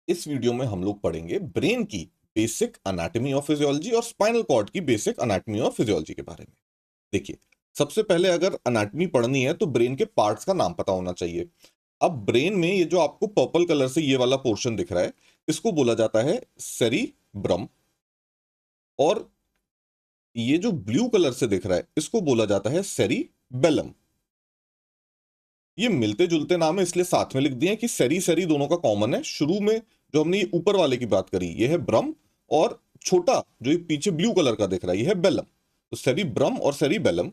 इस वीडियो में हम लोग पढ़ेंगे ब्रेन की बेसिक अनाटमी ऑफ फिजियोलॉजी और स्पाइनल कॉर्ड की बेसिक अनाटमी ऑफ फिजियोलॉजी के बारे में। देखिए, सबसे पहले अगर अनाटमी पढ़नी है तो ब्रेन के पार्ट्स का नाम पता होना चाहिए। अब ब्रेन में ये जो आपको पर्पल कलर से ये वाला पोर्शन दिख रहा है, इसको बोला जाता है सेरिब्रम। और ये जो ब्लू कलर से दिख रहा है, इसको बोला जाता है सेरिबेलम। ये मिलते जुलते नाम है, इसलिए साथ में लिख दिए कि सेरी सेरी दोनों का कॉमन है। शुरू में जो हमने ये ऊपर वाले की बात करी, ये है ब्रम, और छोटा जो ये पीछे ब्लू कलर का दिख रहा है, ये है बेलम। तो सेरी ब्रम और सेरी बेलम।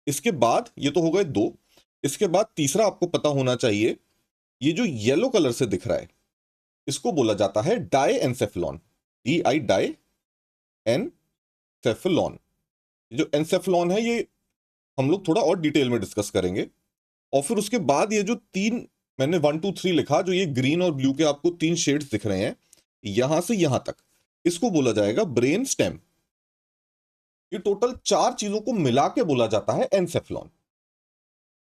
इसके बाद ये तो हो गए दो। इसके बाद तीसरा आपको पता होना चाहिए, ये जो येलो कलर से दिख रहा है, इसको बोला जाता है diencephalon. D I diencephalon. जो एनसेफेलॉन है, ये हम लोग थोड़ा और डिटेल में डिस्कस करेंगे। और फिर उसके बाद ये जो तीन मैंने 1 2 3 लिखा, जो ये ग्रीन और ब्लू के आपको तीन शेड्स दिख रहे हैं, यहां से यहां तक, इसको बोला जाएगा ब्रेन स्टेम। ये टोटल चार चीजों को मिला के बोला जाता है एनसेफलॉन।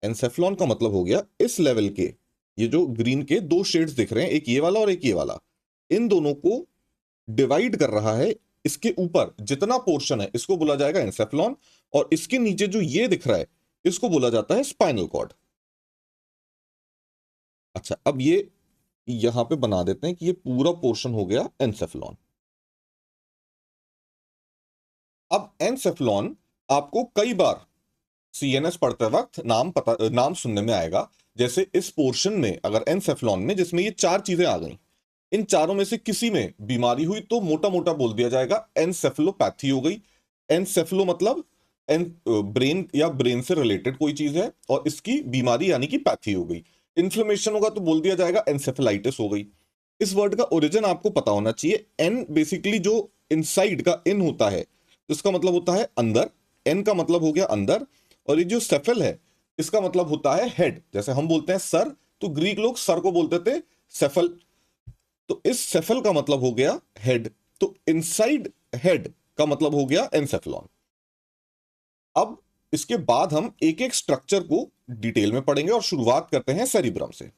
एनसेफलॉन का मतलब हो गया इस लेवल के, ये जो ग्रीन के दो शेड्स दिख रहे हैं, एक ये वाला और एक ये वाला, इन दोनों को डिवाइड कर रहा है। इसके ऊपर जितना पोर्शन है, इसको बोला जाएगा एनसेफलॉन। और इसके नीचे जो ये दिख रहा है, इसको बोला जाता है स्पाइनल कॉर्ड। अच्छा, अब ये यहां पे बना देते हैं कि ये पूरा पोर्शन हो गया एनसेफलॉन। अब एनसेफलॉन आपको कई बार सीएनएस पढ़ते वक्त नाम सुनने में आएगा। जैसे इस पोर्शन में, अगर एनसेफलॉन में, जिसमें ये चार चीजें आ गई, इन चारों में से किसी में बीमारी हुई तो मोटा मोटा बोल दिया जाएगा एनसेफलोपैथी हो गई। एनसेफलो मतलब एन ब्रेन या ब्रेन से रिलेटेड कोई चीज है, और इसकी बीमारी यानी कि पैथी हो गई। इन्फ्लेमेशन होगा तो बोल दिया जाएगा एनसेफेलाइटिस हो गई। इस वर्ड का ओरिजिन आपको पता होना चाहिए। एन बेसिकली जो इनसाइड का इन होता है, तो इसका मतलब होता है अंदर। एन का मतलब हो गया अंदर। और ये जो सेफल है, इसका मतलब होता है हेड। जैसे हम बोलते हैं सर, तो ग्रीक लोग सर को बोलते थे सेफल। तो इस सेफल का मतलब हो गया हेड। तो इनसाइड हेड का मतलब हो गया एनसेफलॉन। अब इसके बाद हम एक एक स्ट्रक्चर को डिटेल में पढ़ेंगे और शुरुआत करते हैं सेरिब्रम से।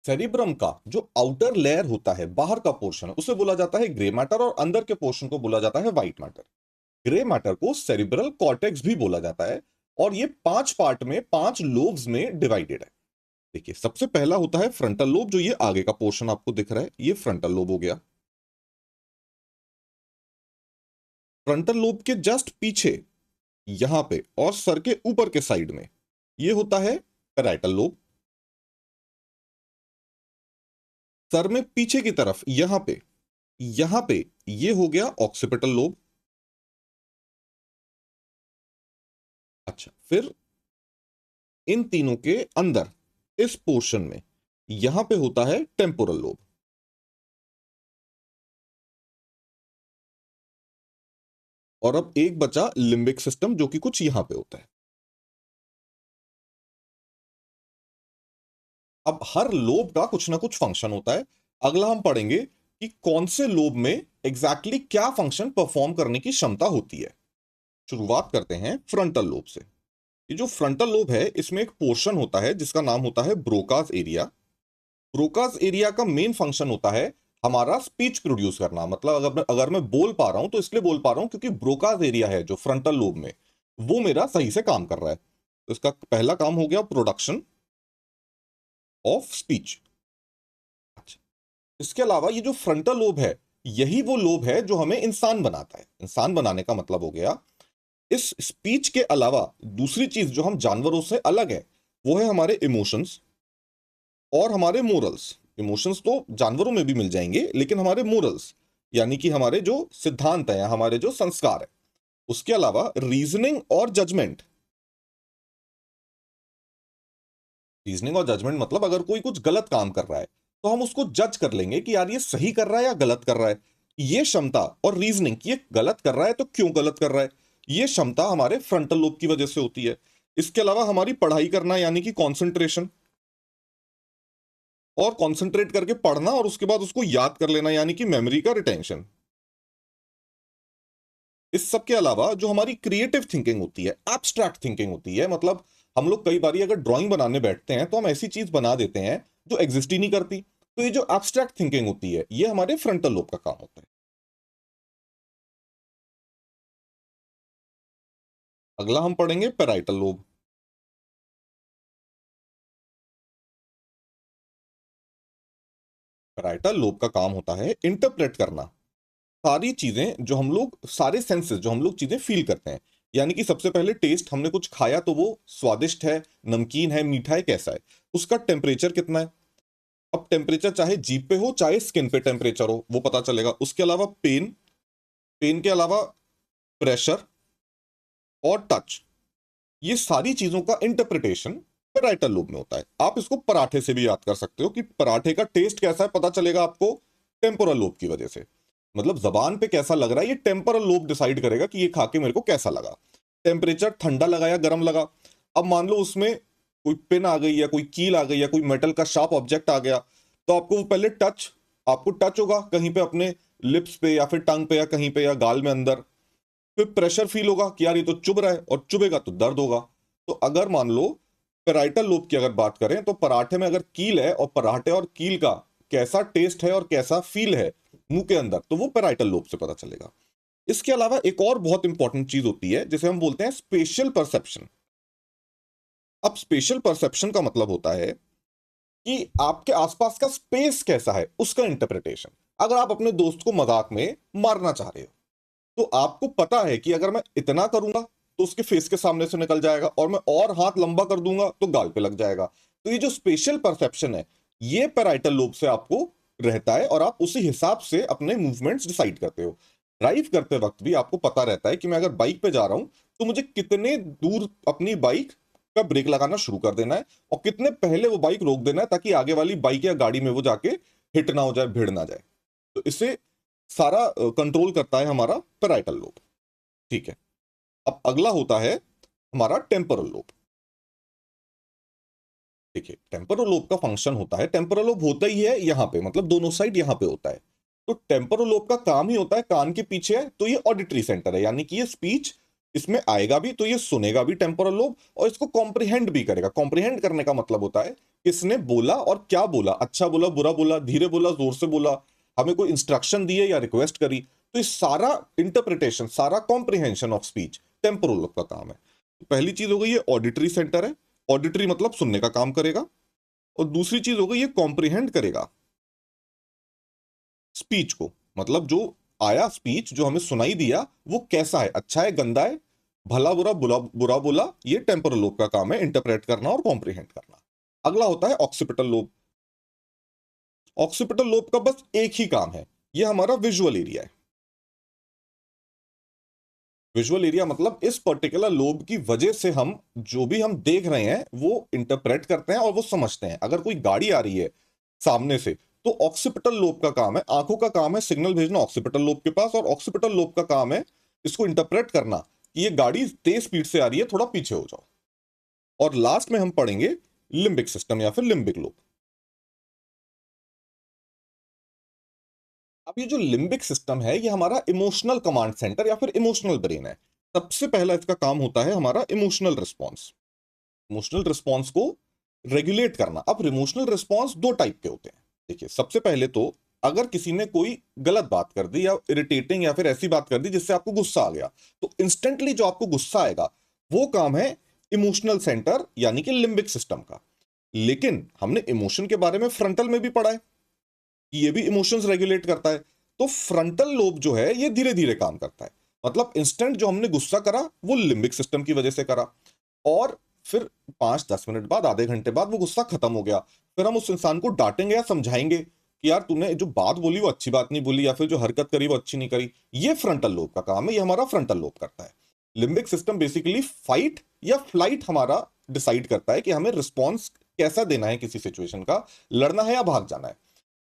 सेरिब्रम का जो आउटर लेयर होता है, बाहर का पोर्शन है, उसे बोला जाता है ग्रे मैटर, और अंदर के पोर्शन को बोला जाता है व्हाइट मैटर। ग्रे मैटर को सेरिब्रल कॉर्टेक्स भी बोला जाता है। और ये 5 पार्ट में, 5 लोब्स में डिवाइडेड है। देखिए, सबसे पहला होता है फ्रंटल लोब, जो ये आगे का पोर्शन आपको दिख रहा है, ये फ्रंटल लोब हो गया। फ्रंटल लोब के जस्ट पीछे, यहां पे और सर के ऊपर के साइड में, ये होता है पैराइटल लोब। सर में पीछे की तरफ यहां पे ये हो गया ऑक्सीपिटल लोब। अच्छा, फिर इन तीनों के अंदर इस पोर्शन में यहां पे होता है टेम्पोरल लोब। और अब एक बचा लिम्बिक सिस्टम, जो कि कुछ यहां पे होता है। अब हर लोब का कुछ ना कुछ फंक्शन होता है। अगला हम पढ़ेंगे कि कौन से लोब में एग्जैक्टली क्या फंक्शन परफॉर्म करने की क्षमता होती है। शुरुआत करते हैं फ्रंटल लोब से। ये जो फ्रंटल लोब है, इसमें एक पोर्शन होता है जिसका नाम होता है ब्रोकास एरिया। ब्रोकास एरिया का मेन फंक्शन होता है हमारा स्पीच प्रोड्यूस करना। मतलब अगर मैं बोल पा रहा हूं, तो इसलिए बोल पा रहा हूं क्योंकि ब्रोकास एरिया है जो फ्रंटल लोब में, वो मेरा सही से काम कर रहा है। तो इसका पहला काम हो गया प्रोडक्शन ऑफ स्पीच। अच्छा, इसके अलावा ये जो फ्रंटल लोब है, यही वो लोब है जो हमें इंसान बनाता है। इंसान बनाने का मतलब हो गया, इस स्पीच के अलावा दूसरी चीज जो हम जानवरों से अलग है, वो है हमारे इमोशंस और हमारे मोरल्स। इमोशंस तो जानवरों में भी मिल जाएंगे, लेकिन हमारे मोरल्स यानी कि हमारे जो सिद्धांत है, हमारे जो संस्कार है, उसके अलावा रीजनिंग और जजमेंट। रीजनिंग और जजमेंट मतलब अगर कोई कुछ गलत काम कर रहा है, तो हम उसको जज कर लेंगे कि यार ये सही कर रहा है या गलत कर रहा है। ये क्षमता और रीजनिंग कि ये गलत कर रहा है तो क्यों गलत कर रहा है, ये क्षमता हमारे फ्रंटल लोब की वजह से होती है। इसके अलावा हमारी पढ़ाई करना यानी कि कॉन्सेंट्रेशन, और कॉन्सेंट्रेट करके पढ़ना और उसके बाद उसको याद कर लेना यानी कि मेमोरी का रिटेंशन। इस सब के अलावा जो हमारी क्रिएटिव थिंकिंग होती है, एब्स्ट्रैक्ट थिंकिंग होती है, मतलब हम लोग कई बार अगर ड्राइंग बनाने बैठते हैं तो हम ऐसी चीज बना देते हैं जो एग्जिस्ट ही नहीं करती। तो ये जो एब्स्ट्रैक्ट थिंकिंग होती है ये हमारे फ्रंटल लोब का काम होता है। अगला हम पढ़ेंगे पैराइटल लोब। पैराइटल लोब का काम होता है इंटरप्रेट करना, सारी चीजें जो हम लोग, सारे सेंसेस जो हम लोग चीजें फील करते हैं। यानी कि सबसे पहले टेस्ट, हमने कुछ खाया तो वो स्वादिष्ट है, नमकीन है, मीठा है, कैसा है, उसका टेम्परेचर कितना है। अब टेम्परेचर चाहे जीभ पे हो चाहे स्किन पे टेम्परेचर हो वो पता चलेगा। उसके अलावा पेन, पेन के अलावा प्रेशर और टच, ये सारी चीजों का इंटरप्रिटेशन पैराइटल लोब में होता है। आप इसको पराठे से भी याद कर सकते हो कि पराठे का टेस्ट कैसा है पता चलेगा आपको टेम्पोरल लोब की वजह से। मतलब जबान पे कैसा लग रहा है ये टेम्पोरल लोब डिसाइड करेगा कि ये खा के मेरे को कैसा लगा। टेम्परेचर ठंडा लगा या गर्म लगा। अब मान लो उसमें कोई पिन आ गई या कोई कील आ गई या कोई मेटल का शार्प ऑब्जेक्ट आ गया, तो आपको पहले टच, आपको टच होगा कहीं पे अपने लिप्स पे या फिर टंग पे या कहीं पे या गाल में अंदर। फिर प्रेशर फील होगा कि यार ये तो चुभ रहा है, और चुभेगा तो दर्द होगा। तो अगर मान लो पेराइटल लोब की अगर बात करें तो पराठे में अगर कील है और पराठे और कील का कैसा टेस्ट है और कैसा फील है मुंह के अंदर, तो वो पेराइटल लोब से पता चलेगा। इसके अलावा एक और बहुत इंपॉर्टेंट चीज होती है जिसे हम बोलते हैं स्पेशियल परसेप्शन। अब स्पेशियल परसेप्शन का मतलब होता है कि आपके आसपास का स्पेस कैसा है उसका इंटरप्रिटेशन। अगर आप अपने दोस्त को मजाक में मारना चाह रहे हो तो आपको पता है कि अगर मैं इतना करूंगा तो उसके फेस के सामने से निकल जाएगा, और मैं और हाथ लंबा कर दूंगा तो गाल पे लग जाएगा। तो ये जो स्पेशल परसेप्शन है ये पैराइटल लोब से आपको रहता है, और आप उसी हिसाब से अपने मूवमेंट्स डिसाइड करते हो। ड्राइव करते वक्त भी आपको पता रहता है कि मैं अगर बाइक पे जा रहा हूं तो मुझे कितने दूर अपनी बाइक का ब्रेक लगाना शुरू कर देना है और कितने पहले वो बाइक रोक देना है ताकि आगे वाली बाइक या गाड़ी में वो जाके हिट ना हो जाए, भिड़ ना जाए। तो इससे सारा कंट्रोल करता है हमारा पैराइटल लोब। ठीक है, अब अगला होता है हमारा टेम्पोरल लोब। देखिए टेम्पोरल लोब का फंक्शन होता है, टेम्पोरल लोब होता ही है यहाँ पे, मतलब दोनों साइड यहाँ पे होता है। तो टेम्पोरल लोब का काम ही होता है, कान के पीछे है तो ये ऑडिटरी सेंटर है, यानी कि ये स्पीच इसमें आएगा भी तो ये सुनेगा भी टेम्पोरल लोब, और इसको कॉम्प्रिहेंड भी करेगा। कॉम्प्रिहेंड करने का मतलब होता है किसने बोला और क्या बोला, अच्छा बोला, बुरा बोला, धीरे बोला, जोर से बोला, हमें कोई इंस्ट्रक्शन दी है या रिक्वेस्ट करी। तो ये सारा इंटरप्रिटेशन, सारा comprehension of speech temporal lobe का काम है। तो पहली चीज हो गई ये ऑडिटरी सेंटर है, ऑडिटरी मतलब सुनने का काम करेगा। और दूसरी चीज हो गई ये कॉम्प्रिहेंड करेगा स्पीच को, मतलब जो आया स्पीच जो हमें सुनाई दिया वो कैसा है, अच्छा है, गंदा है, भला बुरा, बुरा बुरा बोला, ये टेम्पोरल लोब का काम है इंटरप्रेट करना और कॉम्प्रिहेंड करना। अगला होता है ऑक्सीपिटल लोब। ऑक्सीपिटल लोब का बस एक ही काम है, ये हमारा विजुअल एरिया है। विजुअल एरिया मतलब इस पर्टिकुलर लोब की वजह से हम जो भी हम देख रहे हैं वो इंटरप्रेट करते हैं और वो समझते हैं। अगर कोई गाड़ी आ रही है सामने से तो ऑक्सीपिटल लोब का काम है, आंखों का काम है सिग्नल भेजना ऑक्सीपिटल लोब के पास, और ऑक्सीपिटल लोब का काम है इसको इंटरप्रेट करना कि ये गाड़ी तेज स्पीड से आ रही है, थोड़ा पीछे हो जाओ। और लास्ट में हम पढ़ेंगे लिम्बिक सिस्टम या फिर लिम्बिक लोब। अब ये जो लिम्बिक सिस्टम है ये हमारा इमोशनल कमांड सेंटर या फिर इमोशनल ब्रेन है। सबसे पहला इसका काम होता है हमारा इमोशनल रिस्पॉन्स, इमोशनल रिस्पॉन्स को रेगुलेट करना। अब इमोशनल रिस्पॉन्स दो टाइप के होते हैं। देखिए सबसे पहले तो अगर किसी ने कोई गलत बात कर दी या इरिटेटिंग या फिर ऐसी बात कर दी जिससे आपको गुस्सा आ गया, तो इंस्टेंटली जो आपको गुस्सा आएगा वो काम है इमोशनल सेंटर यानी कि लिम्बिक सिस्टम का। लेकिन हमने इमोशन के बारे में फ्रंटल में भी पढ़ा है, ये भी इमोशंस रेगुलेट करता है। तो फ्रंटल लोब जो है ये धीरे धीरे काम करता है, मतलब इंस्टेंट जो हमने गुस्सा करा वो लिम्बिक सिस्टम की वजह से करा, और फिर 5-10 मिनट बाद, आधे घंटे बाद वो गुस्सा खत्म हो गया। फिर हम उस इंसान को डांटेंगे या समझाएंगे कि यार तूने जो बात बोली वो अच्छी बात नहीं बोली, या फिर जो हरकत करी वो अच्छी नहीं करी। ये फ्रंटल लोब का काम है, ये हमारा फ्रंटल लोब करता है। लिम्बिक सिस्टम बेसिकली फाइट या फ्लाइट हमारा डिसाइड करता है कि हमें रिस्पॉन्स कैसा देना है किसी सिचुएशन का, लड़ना है या भाग जाना है।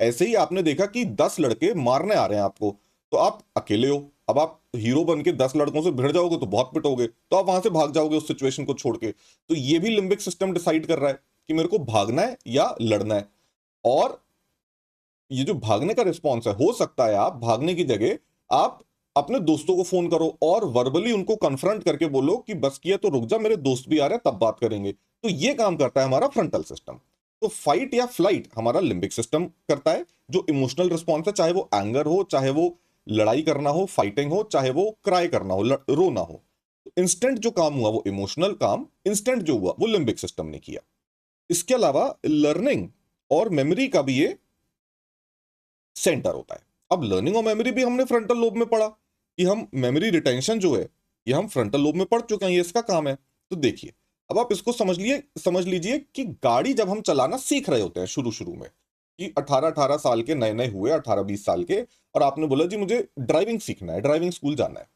ऐसे ही आपने देखा कि 10 लड़के मारने आ रहे हैं आपको, तो आप अकेले हो, अब आप हीरो बन के 10 लड़कों से भिड़ जाओगे तो बहुत पिटोगे, तो आप वहां से भाग जाओगे उस सिचुएशन को छोड़ के। तो ये भी लिम्बिक सिस्टम डिसाइड कर रहा है कि मेरे को भागना है या लड़ना है। और ये जो भागने का रिस्पॉन्स है, हो सकता है आप भागने की जगह आप अपने दोस्तों को फोन करो और वर्बली उनको कन्फ्रंट करके बोलो कि बस किया तो रुक जा, मेरे दोस्त भी आ रहे हैं, तब बात करेंगे। तो ये काम करता है हमारा फ्रंटल सिस्टम। तो फाइट या फ्लाइट हमारा लिम्बिक सिस्टम करता है, जो इमोशनल रिस्पॉन्स है, चाहे वो एंगर हो, चाहे वो लड़ाई करना हो, फाइटिंग हो, चाहे वो क्राई करना हो, रोना हो। इंस्टेंट जो काम हुआ वो इमोशनल काम, इंस्टेंट जो हुआ वो लिम्बिक सिस्टम ने किया। इसके अलावा लर्निंग और मेमोरी का भी ये सेंटर होता है। अब लर्निंग और मेमोरी भी हमने फ्रंटल लोब में पढ़ा कि हम मेमोरी रिटेंशन जो है ये हम फ्रंटल लोब में पढ़ चुके हैं, ये इसका काम है। तो देखिए, अब आप इसको समझ लीजिए कि गाड़ी जब हम चलाना सीख रहे होते हैं शुरू शुरू में, कि 18-18 साल के नए नए हुए, 18-20 साल के, और आपने बोला जी मुझे ड्राइविंग सीखना है, ड्राइविंग स्कूल जाना है।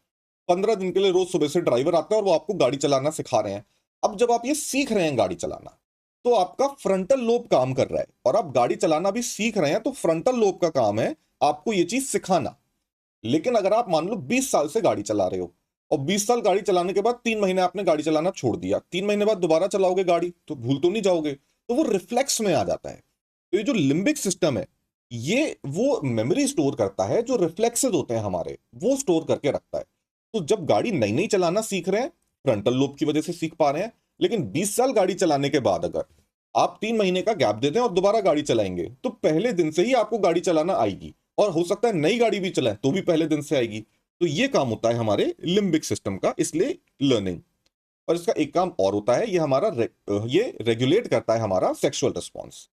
15 दिन के लिए रोज सुबह से ड्राइवर आता है और वो आपको गाड़ी चलाना सिखा रहे हैं। अब जब आप ये सीख रहे हैं गाड़ी चलाना, तो आपका फ्रंटल लोब काम कर रहा है, और आप गाड़ी चलाना भी सीख रहे हैं, तो फ्रंटल लोब का काम है आपको ये चीज सिखाना। लेकिन अगर आप मान लो 20 साल से गाड़ी चला रहे हो, और 20 साल गाड़ी चलाने के बाद 3 महीने आपने गाड़ी चलाना छोड़ दिया, 3 महीने बाद दोबारा चलाओगे गाड़ी, तो भूल तो नहीं जाओगे, तो वो रिफ्लेक्स में आ जाता है। तो ये जो लिम्बिक सिस्टम है, ये वो मेमोरी स्टोर करता है, जो रिफ्लेक्सेस होते हैं हमारे वो स्टोर करके रखता है। तो जब गाड़ी नई नई चलाना सीख रहे हैं, फ्रंटल लोब की वजह से सीख पा रहे हैं। लेकिन 20 साल गाड़ी चलाने के बाद अगर आप 3 महीने का गैप देते हैं और दोबारा गाड़ी चलाएंगे, तो पहले दिन से ही आपको गाड़ी चलाना आएगी, और हो सकता है नई गाड़ी भी चलाएं तो भी पहले दिन से आएगी। तो ये काम होता है हमारे लिम्बिक सिस्टम का, इसलिए लर्निंग। और इसका एक काम और होता है, ये हमारा ये रेगुलेट करता है हमारा सेक्सुअल रिस्पॉन्स।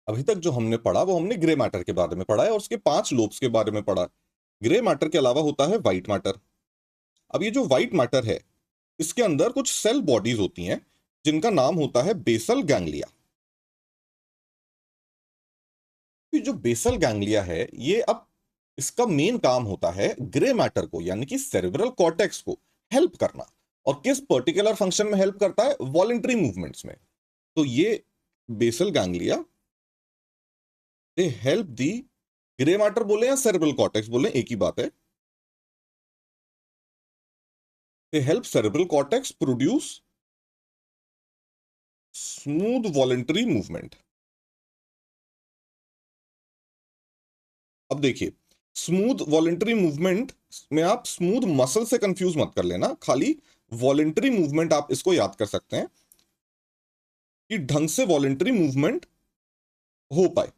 अभी तक जो हमने पढ़ा वो हमने ग्रे मैटर के बारे में पढ़ा है, और उसके 5 लोब्स के बारे में पढ़ा। ग्रे मैटर के अलावा होता है व्हाइट मैटर। अब ये जो व्हाइट मैटर है, इसके अंदर कुछ सेल बॉडीज होती हैं जिनका नाम होता है बेसल गैंग्लिया। ये जो बेसल गैंग्लिया है, ये अब इसका मेन काम होता है ग्रे मैटर को, यानी कि सेरेब्रल कॉर्टेक्स को हेल्प करना। और किस पर्टिकुलर फंक्शन में हेल्प करता है? वॉलेंटरी मूवमेंट्स में। तो ये basal ganglia they help the, grey matter बोले या सेरेब्रल कॉर्टेक्स बोले एक ही बात है, they help cerebral cortex produce smooth voluntary movement. अब देखिए, स्मूथ वॉलेंटरी मूवमेंट में आप स्मूथ मसल से कंफ्यूज मत कर लेना, खाली वॉलेंटरी मूवमेंट आप इसको याद कर सकते हैं कि ढंग से वॉलेंटरी मूवमेंट हो पाए।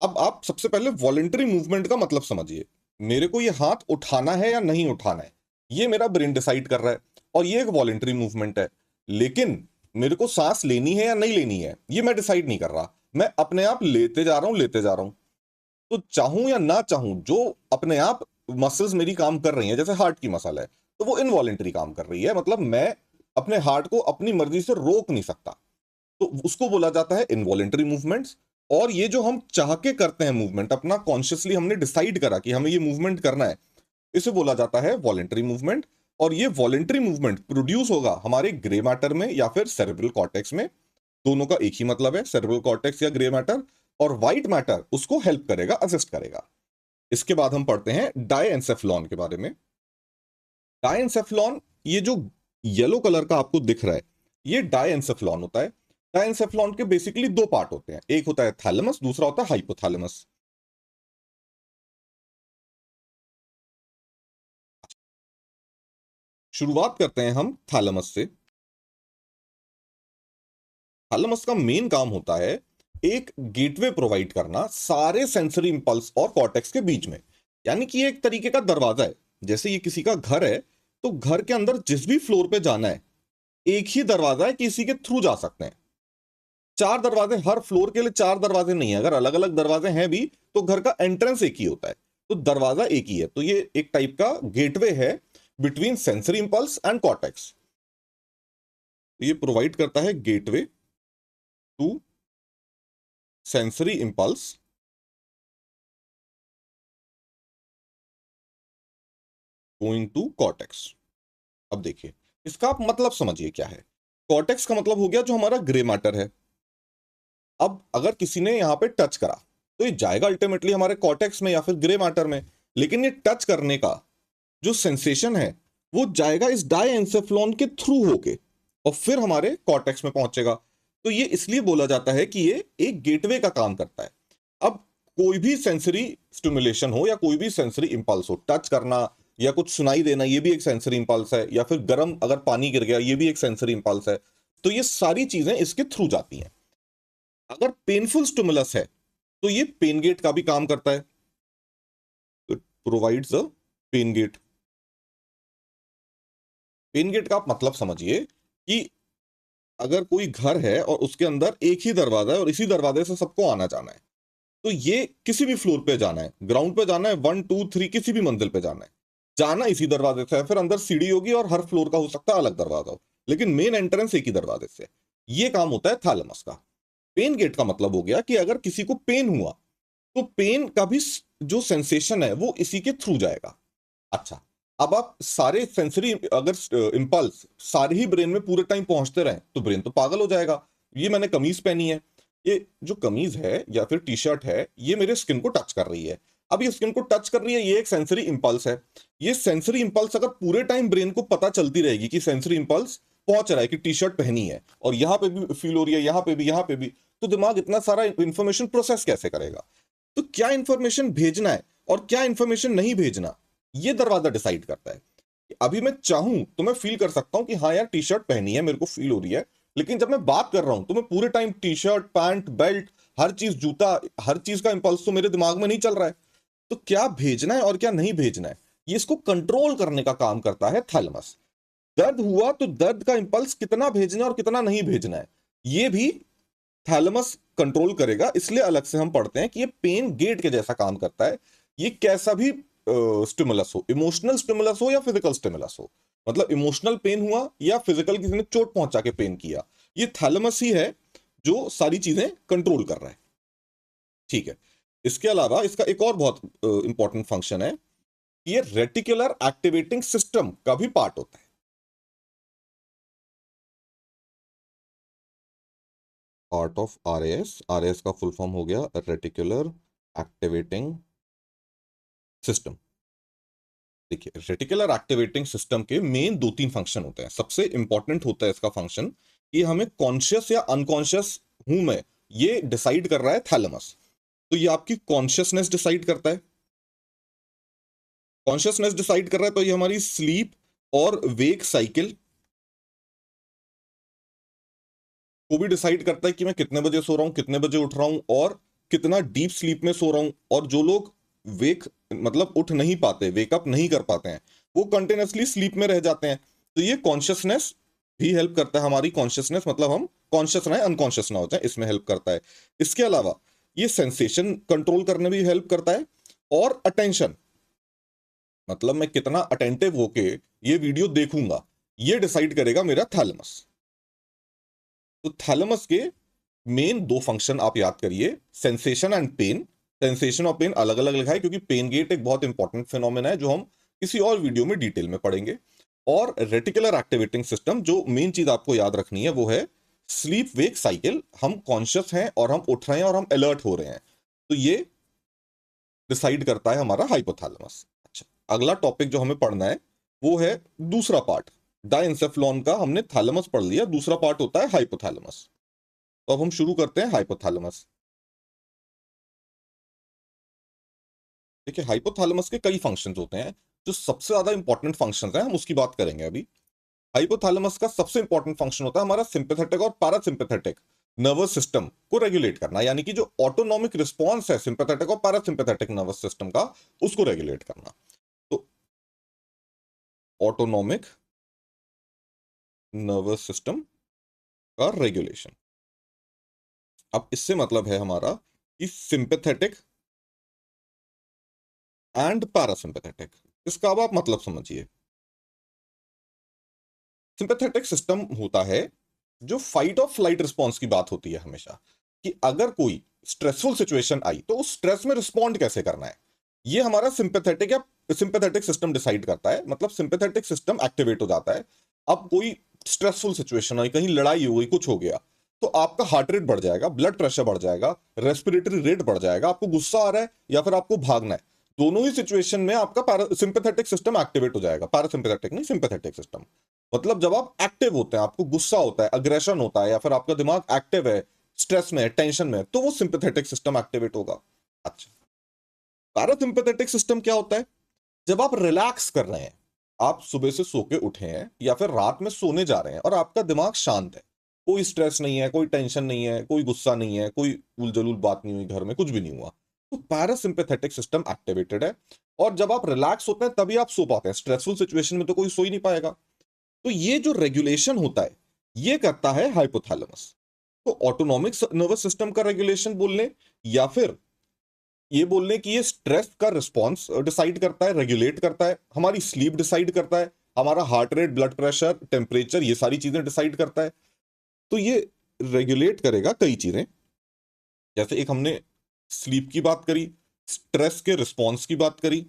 अब आप सबसे पहले वॉलेंटरी मूवमेंट का मतलब समझिए। मेरे को ये हाथ उठाना है या नहीं उठाना है, ये मेरा ब्रेन डिसाइड कर रहा है, और ये एक वॉलेंटरी मूवमेंट है। लेकिन मेरे को सांस लेनी है या नहीं लेनी है, ये मैं डिसाइड नहीं कर रहा, मैं अपने आप लेते जा रहा हूं, लेते जा रहा हूं। तो चाहूं या ना चाहूं, जो अपने आप मसल्स मेरी काम कर रही हैं, जैसे हार्ट की मसल है, तो वो इनवॉलेंटरी काम कर रही है, मतलब मैं अपने हार्ट को अपनी मर्जी से रोक नहीं सकता, तो उसको बोला जाता है इनवॉलेंटरी मूवमेंट्स। और ये जो हम चाह के करते हैं मूवमेंट, अपना कॉन्शियसली हमने डिसाइड करा कि हमें ये मूवमेंट करना है, इसे बोला जाता है वॉलेंटरी मूवमेंट। और ये वॉलेंटरी मूवमेंट प्रोड्यूस होगा हमारे ग्रे मैटर में या फिर सेरेब्रल कॉर्टेक्स में। दोनों का एक ही मतलब है, सेरेब्रल कॉर्टेक्स या ग्रे मैटर। और व्हाइट मैटर उसको हेल्प करेगा, असिस्ट करेगा। इसके बाद हम पढ़ते हैं डायएन्सेफेलॉन के बारे में। डायएन्सेफेलॉन, ये जो येलो कलर का आपको दिख रहा है, ये डायएन्सेफेलॉन होता है। डायएन्सेफेलॉन के बेसिकली 2 पार्ट होते हैं, एक होता है थैलेमस, दूसरा होता है हाइपोथैलेमस। शुरुआत करते हैं हम थैलेमस से। थैलेमस का मेन काम होता है एक गेटवे प्रोवाइड करना सारे सेंसरी इंपल्स और कॉर्टेक्स के बीच में। यानी कि ये एक तरीके का दरवाजा है। जैसे ये किसी का घर है, तो घर के अंदर जिस भी फ्लोर पे जाना है, एक ही दरवाजा है कि इसी के थ्रू जा सकते हैं। 4 दरवाजे, हर फ्लोर के लिए 4 दरवाजे नहीं है, अगर अलग अलग दरवाजे हैं भी तो घर का एंट्रेंस एक ही होता है, तो दरवाजा एक ही है। तो ये एक टाइप का गेटवे है between sensory impulse and cortex. ये प्रोवाइड करता है gateway to sensory impulse going to cortex. अब देखिए, इसका आप मतलब समझिए क्या है। कॉर्टेक्स का मतलब हो गया जो हमारा ग्रे मैटर है। अब अगर किसी ने यहां पे टच करा, तो ये जाएगा अल्टीमेटली हमारे कॉर्टेक्स में या फिर ग्रे मैटर में। लेकिन ये टच करने का जो सेंसेशन है, वो जाएगा इस डायएन्सेफेलॉन के थ्रू होके और फिर हमारे कॉर्टेक्स में पहुंचेगा। तो ये इसलिए बोला जाता है कि ये एक गेटवे का काम करता है। अब कोई भी सेंसरी स्टिमुलेशन हो या कोई भी सेंसरी इंपल्स हो, टच करना या कुछ सुनाई देना, ये भी एक सेंसरी इंपल्स है, या फिर गर्म अगर पानी गिर गया, ये भी एक सेंसरी इंपल्स है। तो ये सारी चीजें इसके थ्रू जाती हैं। अगर पेनफुल स्टिमुलस है तो ये पेन गेट का भी काम करता है, provides a pain gate. Pain gate का आप मतलब समझिए कि अगर कोई घर है और उसके अंदर एक ही दरवाजा है और इसी दरवाजे से सबको आना जाना है, तो ये किसी भी फ्लोर पे जाना है, ग्राउंड पे जाना है, 1 2 3 किसी भी मंजिल पे जाना है, जाना इसी दरवाजे से है। फिर अंदर सीढ़ी होगी और हर फ्लोर का हो सकता है अलग दरवाजा हो, लेकिन मेन एंट्रेंस एक ही दरवाजे से। ये काम होता है थैलेमस का। पेन गेट का मतलब हो गया कि अगर किसी को पेन हुआ तो पेन का भी जो सेंसेशन है वो इसी के थ्रू जाएगा। अच्छा, अब आप सारे सेंसरी अगर इंपल्स सारे ही ब्रेन में पूरे टाइम पहुंचते रहे तो ब्रेन तो पागल हो जाएगा। ये मैंने कमीज पहनी है, ये जो कमीज है या फिर टी शर्ट है, ये मेरे स्किन को टच कर रही है। अब ये स्किन को टच कर रही है, ये एक सेंसरी इंपल्स है। ये सेंसरी इंपल्स अगर पूरे टाइम ब्रेन को पता चलती रहेगी कि सेंसरी इंपल्स पहुंच रहा है, कि टी शर्ट पहनी है और यहां पे भी फील हो रही है, यहां पे भी, यहां पे भी, तो दिमाग इतना सारा इंफॉर्मेशन प्रोसेस कैसे करेगा? तो क्या इंफॉर्मेशन भेजना है और क्या इंफॉर्मेशन नहीं भेजना, ये दरवाजा डिसाइड करता है। अभी मैं चाहूं तो मैं फील कर सकता हूं कि हाँ यार टी शर्ट पहनी है, मेरे को फील हो रही है, लेकिन जब मैं बात कर रहा हूं तो मैं पूरे time T shirt, pant, belt, हर चीज, जूता, हर चीज का इंपल्स तो मेरे दिमाग में नहीं चल रहा है। तो क्या भेजना है और क्या नहीं भेजना है, ये इसको कंट्रोल करने का काम करता है थैलेमस। दर्द हुआ तो दर्द का इंपल्स कितना भेजना है और कितना नहीं भेजना है, ये भी थैलेमस कंट्रोल करेगा। इसलिए अलग से हम पढ़ते हैं कि ये पेन गेट के जैसा काम करता है। ये कैसा भी स्टिमुलस हो, इमोशनल स्टिमुलस हो या फिजिकल स्टिमुलस हो, मतलब इमोशनल पेन हुआ या फिजिकल किसी ने चोट पहुंचा के पेन किया, ये थैलेमस ही है जो सारी चीजें कंट्रोल कर रहा है। ठीक है, इसके अलावा इसका एक और बहुत इंपॉर्टेंट फंक्शन है, ये रेटिकुलर एक्टिवेटिंग सिस्टम का भी पार्ट होता है। पार्ट ऑफ आरएएस, आरएएस का फुल फॉर्म हो गया रेटिकुलर एक्टिवेटिंग सिस्टम। देखिए, रेटिकुलर एक्टिवेटिंग सिस्टम के मेन 2 3 फंक्शन होते हैं। सबसे इंपॉर्टेंट होता है इसका फंक्शन कि हमें कॉन्शियस या अनकॉन्शियस हूं मैं, ये डिसाइड कर रहा है थैलेमस। तो ये आपकी कॉन्शियसनेस डिसाइड करता है, कॉन्शियसनेस डिसाइड कर रहा है, तो ये हमारी स्लीप और वेक साइकिल को भी डिसाइड करता है कि मैं कितने बजे सो रहा हूं, कितने बजे उठ रहा हूं और कितना डीप स्लीप में सो रहा हूं। और जो लोग वेक मतलब उठ नहीं पाते, वेकअप नहीं कर पाते हैं, वो कंटिन्यूसली स्लीप में रह जाते हैं। तो ये कॉन्शियसनेस भी हेल्प करता है, हमारी कॉन्शियसनेस, मतलब हम कॉन्शियस रहे, अनकॉन्शियस ना हो जाए, इसमें हेल्प करता है। इसके अलावा ये सेंसेशन कंट्रोल करने में भी हेल्प करता है। और अटेंशन, मतलब मैं कितना अटेंटिव होके ये वीडियो देखूंगा, ये डिसाइड करेगा मेरा थैलेमस। तो थैलेमस के मेन 2 फंक्शन आप याद करिए, सेंसेशन एंड पेन। सेंसेशन और पेन अलग अलग लिखा है क्योंकि पेन गेट एक बहुत इंपॉर्टेंट फिनोमेना है जो हम किसी और वीडियो में डिटेल में पढ़ेंगे। और रेटिकुलर एक्टिवेटिंग सिस्टम, जो मेन चीज आपको याद रखनी है वो है स्लीप वेक साइकिल। हम कॉन्शियस हैं और हम उठ रहे हैं और हम अलर्ट हो रहे हैं, तो ये डिसाइड करता है हमारा हाइपोथैलेमस। अच्छा, अगला टॉपिक जो हमें पढ़ना है वो है दूसरा पार्ट। डायंसेफ्लॉन का हमने थैलेमस पढ़ लिया, दूसरा पार्ट होता है हाइपोथैलेमस। तो अब हम शुरू करते हैं हाइपोथैलेमस। देखिए, हाइपोथैलेमस के कई फंक्शंस होते हैं, जो सबसे ज्यादा इंपॉर्टेंट फंक्शंस हैं हम उसकी बात करेंगे अभी। हाइपोथैलेमस का सबसे इंपॉर्टेंट फंक्शन होता है हमारा सिंपैथेटिक और पैरासिम्पैथेटिक नर्वस सिस्टम को रेगुलेट करना, यानी कि जो ऑटोनॉमिक रिस्पॉन्स है सिंपैथेटिक और पैरासिम्पैथेटिक नर्वस सिस्टम का, उसको रेगुलेट करना। तो ऑटोनॉमिक नर्वस सिस्टम का रेगुलेशन, अब इससे मतलब है हमारा कि सिंपैथेटिक एंड पैरासिम्पैथेटिक। इसका अब आप मतलब समझिए। सिंपैथेटिक सिस्टम होता है जो फाइट और फ्लाइट रिस्पॉन्स की बात होती है हमेशा, कि अगर कोई स्ट्रेसफुल सिचुएशन आई तो उस स्ट्रेस में रिस्पॉन्ड कैसे करना है, ये हमारा सिंपैथेटिक या सिंपैथेटिक सिस्टम डिसाइड करता है। मतलब सिंपैथेटिक सिस्टम एक्टिवेट हो जाता है। अब कोई स्ट्रेसफुल सिचुएशन आई, कहीं लड़ाई हो गई, कुछ हो गया, तो आपका हार्ट रेट बढ़ जाएगा, ब्लड प्रेशर बढ़ जाएगा, रेस्पिरेटरी रेट बढ़ जाएगा, आपको गुस्सा आ रहा है या फिर आपको भागना है, दोनों ही सिचुएशन में आपका सिंपैथेटिक सिस्टम एक्टिवेट हो जाएगा। पैरासिम्पैथेटिक नहीं, सिंपैथेटिक सिस्टम। मतलब जब आप एक्टिव होते हैं, आपको गुस्सा होता है, अग्रेशन होता है, या फिर आपका दिमाग एक्टिव है, स्ट्रेस में है, टेंशन में है, तो वो सिंपैथेटिक सिस्टम एक्टिवेट होगा। अच्छा, पैरासिम्पैथेटिक सिस्टम क्या होता है? जब आप रिलैक्स कर रहे हैं, आप सुबह से सो के उठे हैं या फिर रात में सोने जा रहे हैं और आपका दिमाग शांत है, कोई स्ट्रेस नहीं है, कोई टेंशन नहीं है, कोई गुस्सा नहीं है, कोई उलझुल बात नहीं हुई, घर में कुछ भी नहीं हुआ, तो पैरासिम्पैथेटिक सिस्टम एक्टिवेटेड है। और जब आप रिलैक्स होते हैं तभी आप सो पाते हैं, स्ट्रेसफुल सिचुएशन में तो कोई सो ही नहीं पाएगा। तो ये जो रेगुलेशन होता है, ये करता है हाइपोथैलेमस। तो ऑटोनॉमिक नर्वस सिस्टम का रेगुलेशन बोल लें, या फिर ये बोल लें कि ये स्ट्रेस का रिस्पॉन्स डिसाइड करता है, रेगुलेट करता है, हमारी स्लीप डिसाइड करता है, हमारा heart rate, blood pressure, temperature, ये सारी चीजें डिसाइड करता है। तो ये रेगुलेट करेगा कई चीजें, जैसे एक हमने स्लीप की बात करी, स्ट्रेस के रिस्पॉन्स की बात करी।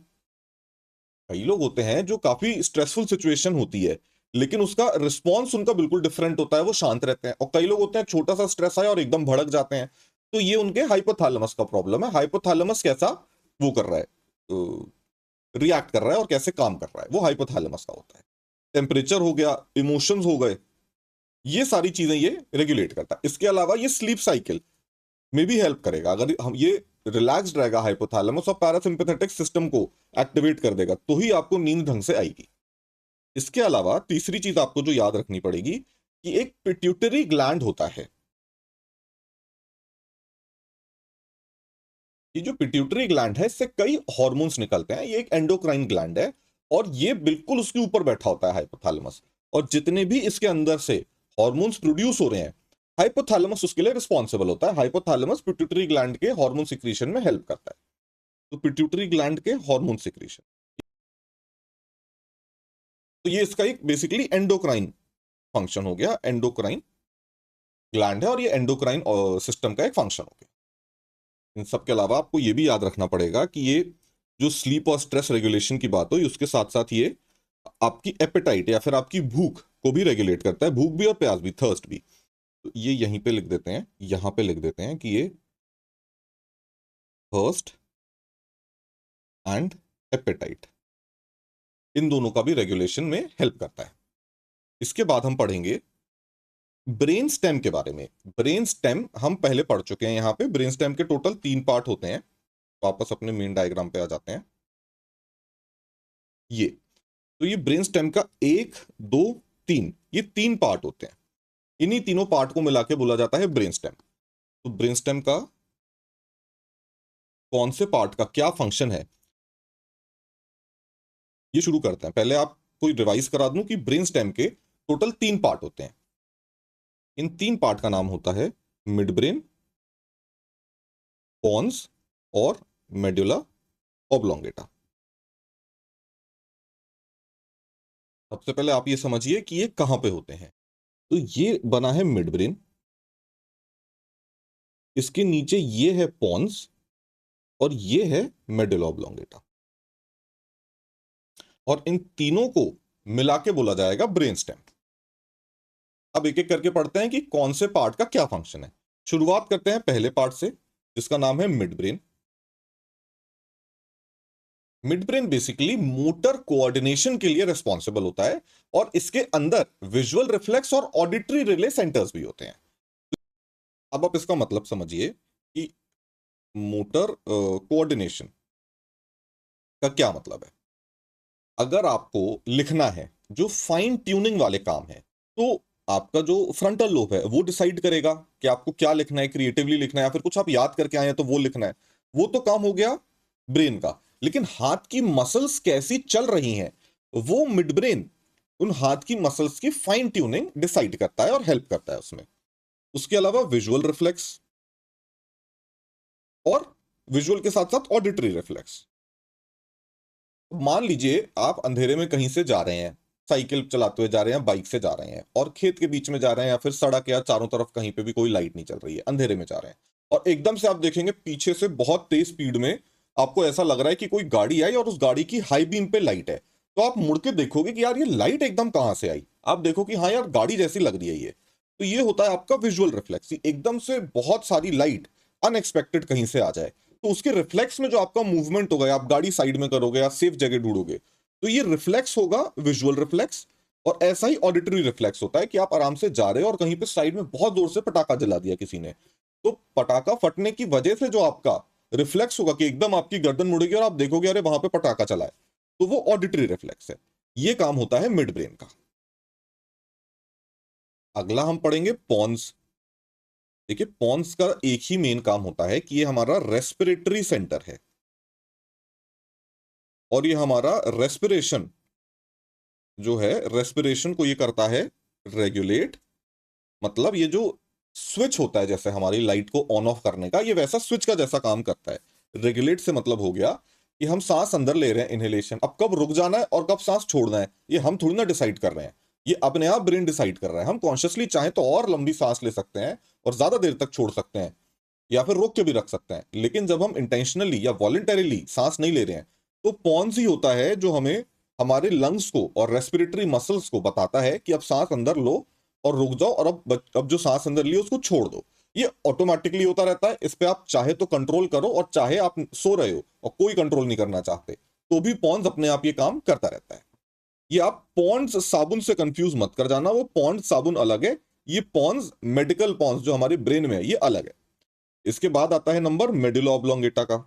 कई लोग होते हैं जो काफी स्ट्रेसफुल सिचुएशन होती है, लेकिन उसका रिस्पॉन्स उनका बिल्कुल डिफरेंट होता है, वो शांत रहते हैं। और कई लोग होते हैं छोटा सा स्ट्रेस आया और एकदम भड़क जाते हैं, तो ये उनके हाइपोथैलेमस का प्रॉब्लम है। हाइपोथैलेमस कैसा वो कर रहा है, रिएक्ट कर रहा है और कैसे काम कर रहा है, वो हाइपोथैलेमस का होता है। टेम्परेचर हो गया, इमोशंस हो गए, ये सारी चीजें ये रेगुलेट करता है। इसके अलावा ये स्लीप साइकिल में भी हेल्प करेगा। अगर हम ये रिलैक्स्ड रहेगा हाइपोथैलेमस और पैरासिम्पैथेटिक सिस्टम को एक्टिवेट कर देगा, तो ही आपको नींद ढंग से आएगी। इसके अलावा तीसरी चीज आपको जो याद रखनी पड़ेगी कि एक पिट्यूटरी ग्लैंड होता है। ये जो पिट्यूटरी ग्लैंड है, इससे कई हार्मोन्स निकलते हैं, ये एक एंडोक्राइन ग्लैंड है और ये बिल्कुल उसके ऊपर बैठा होता है हाइपोथैलेमस। और जितने भी इसके अंदर से हार्मोन्स प्रोड्यूस हो रहे हैं, हाइपोथैलेमस उसके लिए रिस्पॉन्सिबल होता है। हाइपोथैलेमस पिट्यूटरी ग्लैंड के हार्मोन सिक्रीशन में हेल्प करता है। तो पिट्यूटरी ग्लैंड के हार्मोन सिक्रीशन, तो ये इसका एक बेसिकली एंडोक्राइन फंक्शन हो गया, एंडोक्राइन ग्लैंड है और ये एंडोक्राइन सिस्टम का एक फंक्शन हो गया। इन सब के अलावा आपको ये भी याद रखना पड़ेगा कि ये जो स्लीप और स्ट्रेस रेगुलेशन की बात हो, उसके साथ साथ ये आपकी एपेटाइट या फिर आपकी भूख को भी रेगुलेट करता है, भूख भी और प्यास भी, थर्स्ट भी। तो ये यहीं पे लिख देते हैं, यहां पे लिख देते हैं कि ये थर्स्ट एंड एपेटाइट, इन दोनों का भी रेगुलेशन में हेल्प करता है। इसके बाद हम पढ़ेंगे ब्रेन स्टेम के बारे में। ब्रेन स्टेम हम पहले पढ़ चुके हैं। यहाँ पे ब्रेन स्टेम के टोटल 3 पार्ट होते हैं। वापस अपने मेन डायग्राम पे आ जाते हैं। ये तो ये ब्रेन स्टेम का 1, 2, 3, ये 3 पार्ट होते हैं। इन्हीं तीनों पार्ट को मिला के बोला जाता है ब्रेन स्टेम। तो ब्रेन स्टेम का कौन से पार्ट का क्या फंक्शन है, ये शुरू करते हैं। पहले आप कोई रिवाइज करा दूं कि ब्रेन स्टेम के टोटल 3 पार्ट होते हैं। इन 3 पार्ट का नाम होता है मिड ब्रेन, पॉन्स और मेडुला ऑब्लोंगेटा। सबसे पहले आप ये समझिए कि ये कहां पे होते हैं। तो ये बना है मिड ब्रेन, इसके नीचे ये है पॉन्स और ये है मेडुला ऑब्लोंगेटा, और इन तीनों को मिला के बोला जाएगा ब्रेन स्टेम। अब एक एक करके पढ़ते हैं कि कौन से पार्ट का क्या फंक्शन है। शुरुआत करते हैं पहले पार्ट से, जिसका नाम है mid brain. Mid brain basically motor coordination के लिए रिस्पॉन्सिबल होता है और इसके अंदर विजुअल रिफ्लेक्स और ऑडिटरी रिले सेंटर्स भी होते हैं। अब आप इसका मतलब समझिए कि मोटर कोऑर्डिनेशन का क्या मतलब है। अगर आपको लिखना है जो फाइन ट्यूनिंग वाले काम है, तो आपका जो फ्रंटल लोब है वो डिसाइड करेगा कि आपको क्या लिखना है, क्रिएटिवली लिखना है या फिर कुछ आप याद करके आए हैं तो वो लिखना है। वो तो काम हो गया ब्रेन का। लेकिन हाथ की मसल्स कैसी चल रही हैं, वो मिड ब्रेन उन हाथ की मसल्स की फाइन ट्यूनिंग डिसाइड करता है और हेल्प करता है उसमें। उसके अलावा विजुअल रिफ्लेक्स और विजुअल के साथ साथ ऑडिटरी रिफ्लेक्स। मान लीजिए आप अंधेरे में कहीं से जा रहे हैं, साइकिल चलाते हुए जा रहे हैं, बाइक से जा रहे हैं और खेत के बीच में जा रहे हैं या फिर सड़क या चारों तरफ कहीं पे भी कोई लाइट नहीं चल रही है, अंधेरे में जा रहे हैं और एकदम से आप देखेंगे पीछे से बहुत तेज स्पीड में आपको ऐसा लग रहा है कि कोई गाड़ी आई और उस गाड़ी की हाई बीम पे लाइट है। तो आप मुड़ के देखोगे कि यार ये लाइट एकदम कहां से आई। आप देखो कि हाँ यार गाड़ी जैसी लग रही है ये। तो ये होता है आपका विजुअल रिफ्लेक्स। एकदम से बहुत सारी लाइट अनएक्सपेक्टेड कहीं से आ जाए तो उसके रिफ्लेक्स में जो आपका मूवमेंट होगा, आप गाड़ी साइड में करोगे या सेफ जगह ढूंढोगे, तो ये रिफ्लेक्स होगा विजुअल रिफ्लेक्स। और ऐसा ही ऑडिटरी रिफ्लेक्स होता है कि आप आराम से जा रहे हो और कहीं पे साइड में बहुत जोर से पटाखा जला दिया किसी ने, तो पटाखा फटने की वजह से जो आपका रिफ्लेक्स होगा कि एकदम आपकी गर्दन मुड़ेगी और आप देखोगे अरे वहां पे पटाखा चला है, तो वो ऑडिटरी रिफ्लेक्स है। ये काम होता है मिड ब्रेन का। अगला हम पढ़ेंगे पॉन्स। देखिए पॉन्स का एक ही मेन काम होता है कि ये हमारा रेस्पिरेटरी सेंटर है, और ये हमारा रेस्पिरेशन जो है, रेस्पिरेशन को ये करता है रेगुलेट। मतलब ये जो स्विच होता है जैसे हमारी लाइट को ऑन ऑफ करने का, ये वैसा स्विच का जैसा काम करता है। रेगुलेट से मतलब हो गया कि हम सांस अंदर ले रहे हैं, इनहेलेशन, अब कब रुक जाना है और कब सांस छोड़ना है ये हम थोड़ी ना डिसाइड कर रहे हैं, ये अपने आप ब्रेन डिसाइड कर रहा है। हम कॉन्शियसली चाहें तो और लंबी सांस ले सकते हैं और ज्यादा देर तक छोड़ सकते हैं, या फिर रोक के भी रख सकते हैं। लेकिन जब हम इंटेंशनली या वॉलंटरीली सांस नहीं ले रहे हैं, तो पॉन्स ही होता है जो हमें हमारे लंग्स को और रेस्पिरेटरी मसल्स को बताता है कि अब सांस अंदर लो और रुक जाओ, और अब जो सांस अंदर ली उसको छोड़ दो। ये ऑटोमेटिकली होता रहता है, इस पे आप चाहे तो कंट्रोल करो, और चाहे आप सो रहे हो और कोई कंट्रोल नहीं करना चाहते तो भी पॉन्स अपने आप ये काम करता रहता है। ये आप पॉन्ड्स साबुन से कंफ्यूज मत कर जाना, वो पॉन्ड्स साबुन अलग है, ये पॉन्स मेडिकल पॉन्स जो हमारे ब्रेन में है ये अलग है। इसके बाद आता है नंबर मेडुला ऑब्लोंगेटा का।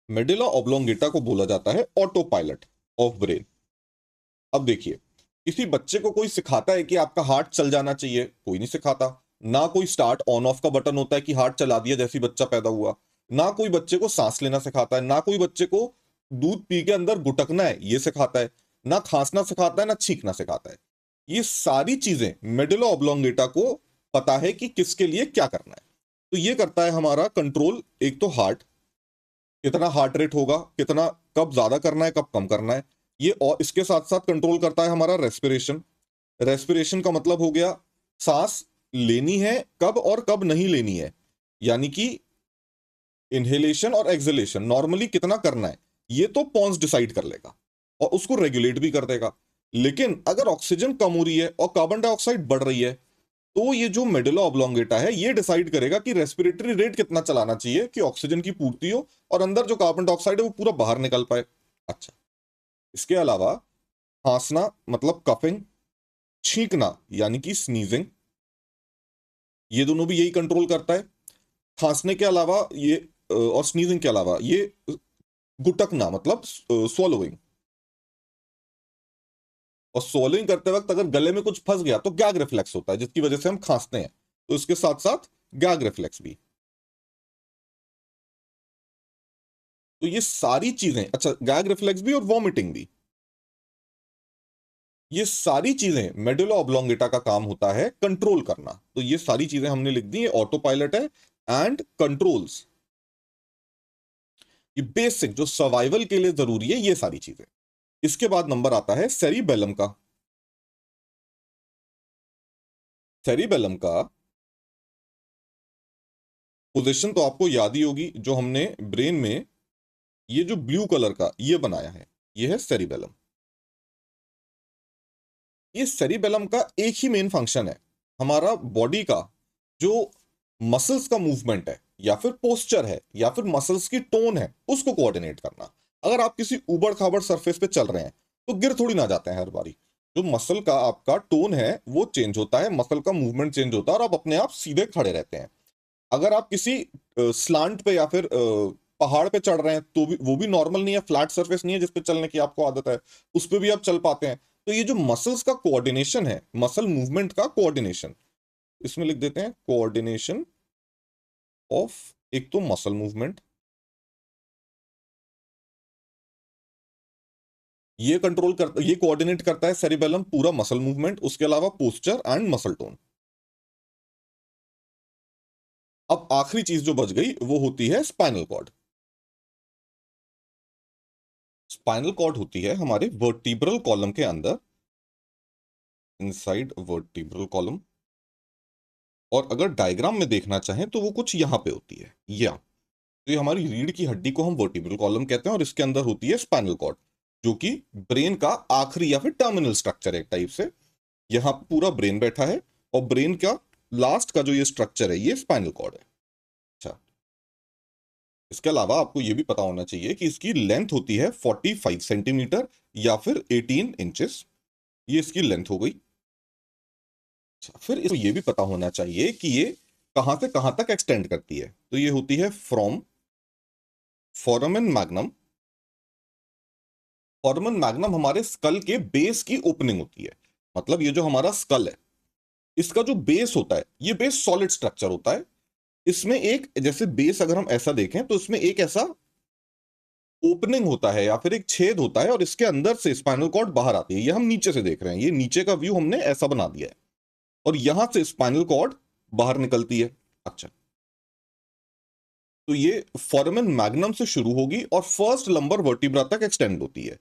मेडुला ऑब्लोंगेटा को बोला जाता है ऑटो पायलट ऑफ ब्रेन। अब देखिए, किसी बच्चे को कोई सिखाता है कि आपका हार्ट चल जाना चाहिए? कोई नहीं सिखाता। ना कोई स्टार्ट ऑन ऑफ का बटन होता है कि हार्ट चला दिया जैसे बच्चा पैदा हुआ। ना कोई बच्चे को सांस लेना सिखाता है, ना कोई बच्चे को दूध पी के अंदर गुटकना है ये सिखाता है, ना खांसना सिखाता है, ना छींकना सिखाता है। ये सारी चीजें मेडुला ऑब्लोंगेटा को पता है कि किसके लिए क्या करना है। तो ये करता है हमारा कंट्रोल, एक तो हार्ट, कितना हार्ट रेट होगा, कितना, कब ज्यादा करना है कब कम करना है ये, और इसके साथ साथ कंट्रोल करता है हमारा रेस्पिरेशन। रेस्पिरेशन का मतलब हो गया सांस लेनी है कब और कब नहीं लेनी है, यानी कि इनहेलेशन और एक्सहेलेशन नॉर्मली कितना करना है ये तो पॉन्स डिसाइड कर लेगा और उसको रेगुलेट भी कर देगा। लेकिन अगर ऑक्सीजन कम हो रही है और कार्बन डाइऑक्साइड बढ़ रही है, तो ये जो मेडुला ऑब्लोंगेटा है ये डिसाइड करेगा कि रेस्पिरेटरी रेट कितना चलाना चाहिए कि ऑक्सीजन की पूर्ति हो और अंदर जो कार्बन डाइऑक्साइड है वो पूरा बाहर निकल पाए। अच्छा, इसके अलावा खांसना मतलब कफिंग, छींकना यानी कि स्नीजिंग, ये दोनों भी यही कंट्रोल करता है। खांसने के अलावा ये और स्नीजिंग के अलावा ये गुटकना मतलब स्वॉलोइंग, और स्वॉलोइंग करते वक्त अगर गले में कुछ फंस गया तो गैग रिफ्लेक्स होता है जिसकी वजह से हम खांसते हैं, तो इसके साथ साथ गैग रिफ्लेक्स भी। तो ये सारी चीजें, अच्छा गैग रिफ्लेक्स भी और वॉमिटिंग भी, ये सारी चीजें मेडुला ऑब्लोंगेटा का काम होता है कंट्रोल करना। तो ये सारी चीजें हमने लिख दी, ये ऑटो पायलट है एंड कंट्रोल्स, ये बेसिक जो सर्वाइवल के लिए जरूरी है ये सारी चीजें। इसके बाद नंबर आता है सेरिबेलम का। सेरिबेलम का पोजीशन तो आपको याद ही होगी, जो हमने ब्रेन में ये जो ब्लू कलर का ये बनाया है, ये है सेरिबेलम। ये सेरिबेलम का एक ही मेन फंक्शन है, हमारा बॉडी का जो मसल्स का मूवमेंट है या फिर पोस्चर है या फिर मसल्स की टोन है उसको कोऑर्डिनेट करना। अगर आप किसी ऊबड़ खाबड़ सरफेस पे चल रहे हैं तो गिर थोड़ी ना जाते हैं हर बारी। जो मसल का आपका टोन है वो चेंज होता है, मसल का मूवमेंट चेंज होता है और आप अपने आप सीधे खड़े रहते हैं। अगर आप किसी स्लांट पे या फिर पहाड़ पे चढ़ रहे हैं तो भी वो भी नॉर्मल नहीं है, फ्लैट सरफेस नहीं है जिस पे चलने की आपको आदत है, उस पे भी आप चल पाते हैं। तो ये जो मसल्स का कोऑर्डिनेशन है, मसल मूवमेंट का कोऑर्डिनेशन, इसमें लिख देते हैं कोऑर्डिनेशन ऑफ, एक तो मसल मूवमेंट, ये कंट्रोल करता, ये कोऑर्डिनेट करता है सेरिबेलम पूरा मसल मूवमेंट, उसके अलावा पोस्चर एंड मसल टोन। अब आखिरी चीज जो बच गई वो होती है स्पाइनल कॉर्ड। स्पाइनल कॉर्ड होती है हमारे वर्टिब्रल कॉलम के अंदर, इनसाइड वर्टिब्रल कॉलम, और अगर डायग्राम में देखना चाहें तो वो कुछ यहां पे होती है, या तो ये हमारी रीढ़ की हड्डी को हम वर्टिब्रल कॉलम कहते हैं, और इसके अंदर होती है स्पाइनल कॉर्ड जो कि ब्रेन का आखिरी या फिर टर्मिनल स्ट्रक्चर है एक टाइप से। यहाँ पूरा ब्रेन बैठा है और ब्रेन का लास्ट का जो ये स्ट्रक्चर है ये स्पाइनल कॉर्ड है। अच्छा, इसके अलावा आपको ये भी पता होना चाहिए कि इसकी लेंथ होती है 45 सेंटीमीटर या फिर 18 इंचेस, ये इसकी लेंथ हो गई। अच्छा, फिर इसको ये भी पता होना चाहिए कि ये कहां से कहां तक एक्सटेंड करती है, तो ये होती है from foramen magnum. Foramen magnum हमारे स्कल के बेस की ओपनिंग होती है। मतलब ये जो हमारा स्कल है, इसका जो बेस होता है, ये बेस सॉलिड स्ट्रक्चर होता है। इसमें एक, जैसे बेस अगर हम ऐसा देखें तो इसमें एक ऐसा ओपनिंग होता है या फिर एक छेद होता है, और इसके अंदर से स्पाइनल कॉर्ड बाहर आती है। ये हम नीचे से देख रहे हैं, ये नीचे का व्यू हमने ऐसा बना दिया है, और यहां से स्पाइनल कॉर्ड बाहर निकलती है। अच्छा, तो ये फोरामेन मैग्नम से शुरू होगी और फर्स्ट लंबर वर्टिब्रा तक एक्सटेंड होती है।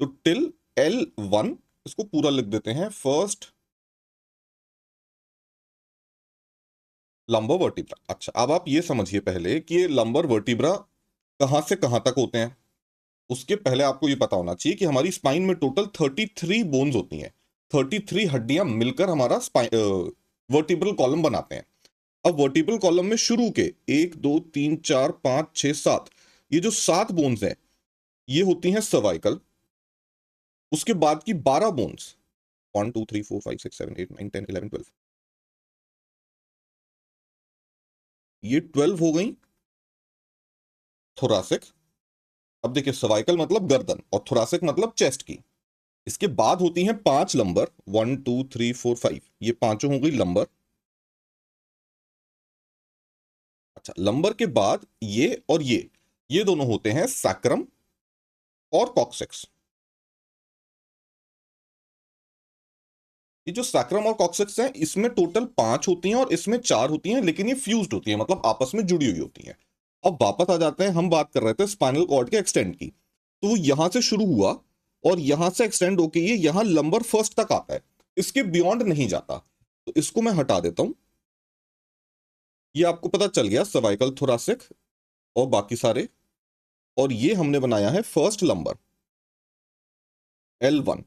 तो टिल L1, इसको पूरा लिख देते हैं, फर्स्ट लंबर वर्टिब्रा। अच्छा, अब आप ये समझिए पहले कि ये लंबर वर्टिब्रा कहां से कहां तक होते हैं। उसके पहले आपको ये पता होना चाहिए कि हमारी स्पाइन में टोटल 33 बोन्स होती हैं। 33 हड्डियां मिलकर हमारा वर्टिब्रल कॉलम बनाते हैं। अब वर्टिब्रल कॉलम में शुरू के 1 2 3 4 5 6 7, ये जो 7 बोन्स हैं, ये होती हैं सर्वाइकल। उसके बाद की 12 बोन्स, 1 2 3 4 5 6 7 8 9 10 11 12, ये 12 हो गई थोरासिक। अब देखिए, सर्वाइकल मतलब गर्दन और थोरासिक मतलब चेस्ट की। इसके बाद होती हैं 5 लंबर, 1 2 3 4 5, ये पांचों हो गई लंबर। अच्छा, लंबर के बाद ये और ये दोनों होते हैं सैक्रम और कॉक्सिक्स। ये जो सैक्रम और कॉक्सिक्स हैं, इसमें टोटल 5 होती हैं और इसमें 4 होती हैं, लेकिन ये फ्यूज्ड होती हैं, मतलब आपस में जुड़ी हुई होती हैं। अब वापस आ जाते हैं, हम बात कर रहे थे स्पाइनल कॉर्ड के एक्सटेंड की। तो वो यहां से शुरू हुआ और यहां से एक्सटेंड होके ये यहां लंबर फर्स्ट तक आता है, इसके बियॉन्ड नहीं जाता। तो इसको मैं हटा देता हूं। ये आपको पता चल गया, सर्वाइकल, थोरासिक और बाकी सारे। और ये हमने बनाया है फर्स्ट लंबर L1।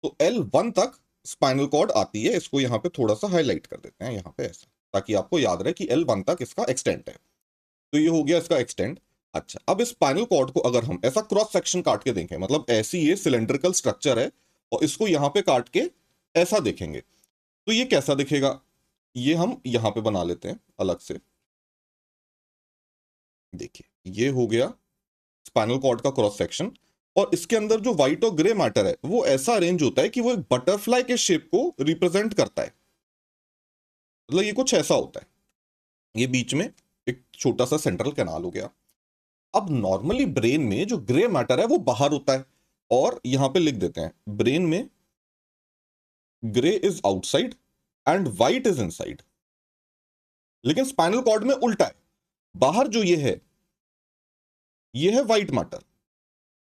तो L1 तक स्पाइनल कॉर्ड आती है। इसको यहां पे थोड़ा सा हाईलाइट कर देते हैं यहां पे ऐसा, ताकि आपको याद रहे कि L1 तक इसका एक्सटेंट है। तो ये हो गया इसका एक्सटेंट। अच्छा, अब इस स्पाइनल कॉर्ड को अगर हम ऐसा क्रॉस सेक्शन काट के देखें, मतलब ऐसी ये सिलेंड्रिकल स्ट्रक्चर है, और इसको यहां पे काट के ऐसा देखेंगे, तो ये कैसा दिखेगा, ये हम यहां पे बना लेते हैं अलग से। देखिए, ये हो गया स्पाइनल कॉर्ड का क्रॉस सेक्शन, और इसके अंदर जो व्हाइट और ग्रे मैटर है, वो ऐसा अरेंज होता है कि वो एक बटरफ्लाई के शेप को रिप्रेजेंट करता है। मतलब ये कुछ ऐसा होता है। ये बीच में एक छोटा सा सेंट्रल कैनाल हो गया। अब नॉर्मली ब्रेन में जो ग्रे मैटर है वो बाहर होता है, और यहां पे लिख देते हैं, ब्रेन में grey is outside and white is inside. लेकिन स्पाइनल कॉर्ड में उल्टा है, बाहर जो ये है व्हाइट मैटर,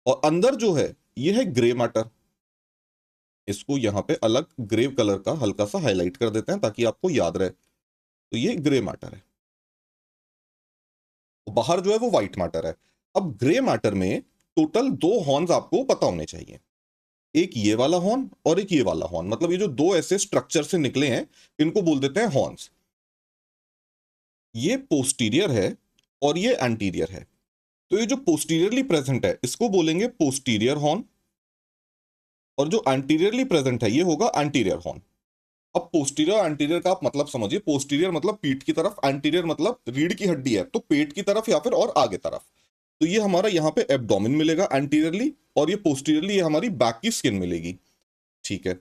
और अंदर जो है ये है ग्रे मैटर। इसको यहां पे अलग ग्रे कलर का हल्का सा हाईलाइट कर देते हैं ताकि आपको याद रहे। तो ये ग्रे मैटर है, बाहर जो है वो व्हाइट मैटर है। अब ग्रे मैटर में टोटल 2 हॉर्न्स आपको पता होने चाहिए, एक ये वाला हॉर्न और एक ये वाला हॉर्न। मतलब ये जो 2 ऐसे स्ट्रक्चर से निकले हैं, इनको बोल देते हैं हॉर्न्स। ये पोस्टीरियर है और ये एंटीरियर है। तो ये जो पोस्टीरियरली प्रेजेंट है, इसको बोलेंगे पोस्टीरियर हॉर्न, और जो एंटीरियरली प्रेजेंट है, ये होगा एंटीरियर हॉर्न। अब पोस्टीरियर एंटीरियर का आप मतलब समझिए। पोस्टीरियर मतलब पीठ की तरफ, एंटीरियर मतलब रीढ़ की हड्डी है तो पेट की तरफ या फिर और आगे तरफ। तो ये हमारा यहाँ पे एब्डोमेन मिलेगा एंटीरियरली, और ये पोस्टीरियरली ये हमारी बैक की स्किन मिलेगी। ठीक है,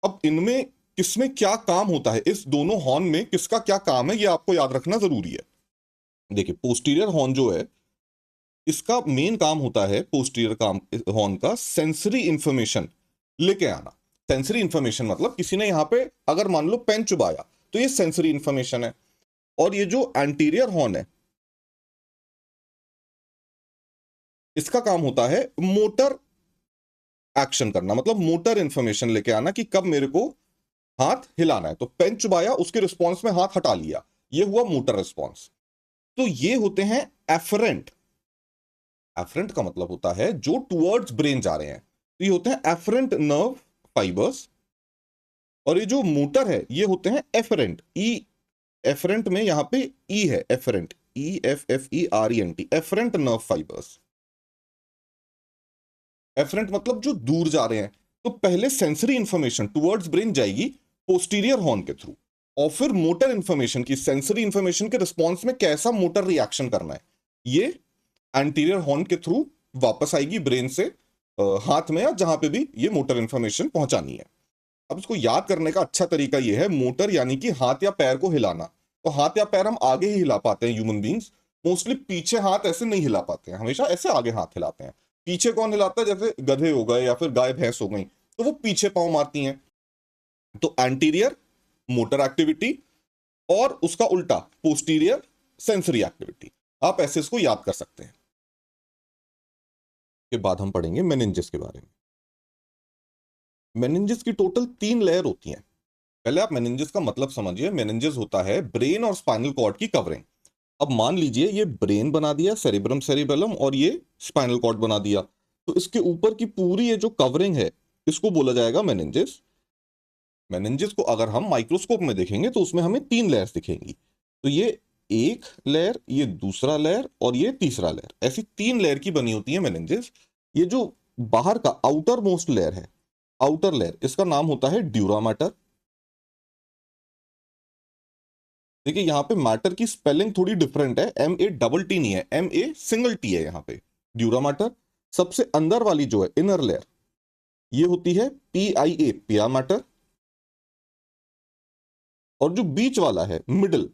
अब इनमें किसमें क्या काम होता है, इस दोनों हॉर्न में किसका क्या काम है, ये आपको याद रखना जरूरी है। देखिए, पोस्टीरियर हॉर्न जो है, इसका मेन काम होता है, पोस्टीरियर काम हॉर्न का, सेंसरी इंफॉर्मेशन लेके आना। सेंसरी इंफॉर्मेशन मतलब किसी ने यहां पे अगर मान लो पेन चुबाया, तो ये सेंसरी इंफॉर्मेशन है। और ये जो एंटीरियर हॉर्न है, इसका काम होता है मोटर एक्शन करना, मतलब मोटर इंफॉर्मेशन लेके आना कि कब मेरे को हाथ हिलाना है। तो पेन चुबाया, उसके रिस्पॉन्स में हाथ हटा लिया, ये हुआ मोटर रिस्पॉन्स। तो ये होते हैं एफरेंट। एफरेंट का मतलब होता है जो टुवर्ड्स ब्रेन जा रहे हैं, तो ये होते हैं एफरेंट नर्व फाइबर्स। और ये जो मोटर है, ये होते हैं एफरेंट। ई एफरेंट में यहां पे ई है, efferent, EFFERENT, efferent nerve fibres. Efferent मतलब जो दूर जा रहे हैं। तो पहले सेंसरी इंफॉर्मेशन टुवर्ड्स ब्रेन जाएगी पोस्टीरियर हॉर्न के थ्रू, और फिर मोटर इंफॉर्मेशन की, सेंसरी इंफॉर्मेशन के रिस्पॉन्स में कैसा मोटर रिएक्शन करना है, ये एंटीरियर हॉर्न के थ्रू वापस आएगी ब्रेन से हाथ में या जहां पे भी ये मोटर इंफॉर्मेशन पहुंचानी है। अब इसको याद करने का अच्छा तरीका ये है, मोटर यानी कि हाथ या पैर को हिलाना। तो हाथ या पैर हम आगे ही हिला पाते हैं ह्यूमन बींग्स, मोस्टली पीछे हाथ ऐसे नहीं हिला पाते हैं, हमेशा ऐसे आगे हाथ हिलाते हैं। पीछे कौन हिलाता है, जैसे गधे हो गए या फिर गाय भैंस हो गई, तो वो पीछे पांव मारती हैं। तो एंटीरियर मोटर एक्टिविटी और उसका उल्टा पोस्टीरियर सेंसरी एक्टिविटी, आप ऐसे इसको याद कर सकते हैं। के बाद हम पढ़ेंगे मेनिंजेस के बारे में। मेनिंजेस की टोटल 3 लेयर होती हैं। पहले आप मेनिंजेस का मतलब समझिए। मेनिंजेस होता है ब्रेन और स्पाइनल कॉर्ड की कवरिंग। अब मान लीजिए ये ब्रेन बना दिया, सेरिब्रम सेरिबेलम, और ये स्पाइनल कॉर्ड बना दिया, तो इसके ऊपर की पूरी ये जो कवरिंग है इसको बोला जाएगा मेनिंजेस। मेनिंजेस को अगर हम माइक्रोस्कोप में देखेंगे तो उसमें हमें 3 लेयर्स दिखेंगी। तो ये एक लेयर, ये दूसरा लेयर और ये तीसरा लेयर, ऐसी 3 लेयर की बनी होती है मेनिंजेस। ये जो बाहर का आउटर मोस्ट लेयर है, आउटर लेयर, इसका नाम होता है ड्यूरा मैटर। देखिए यहां पे मैटर की स्पेलिंग थोड़ी डिफरेंट है, MA नहीं है, MA है यहां पे, ड्यूरा मैटर। सबसे अंदर वाली जो है इनर लेयर, ये होती है PIA, पिया मैटर। और जो बीच वाला है मिडिल,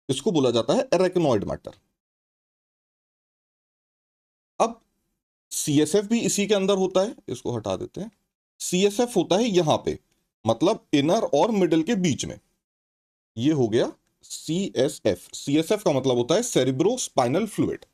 इसको बोला जाता है एरेक्नोइड मैटर। अब CSF भी इसी के अंदर होता है, इसको हटा देते हैं। CSF होता है यहां पे, मतलब इनर और मिडिल के बीच में, ये हो गया CSF। CSF का मतलब होता है सेरिब्रो स्पाइनल फ्लूइड।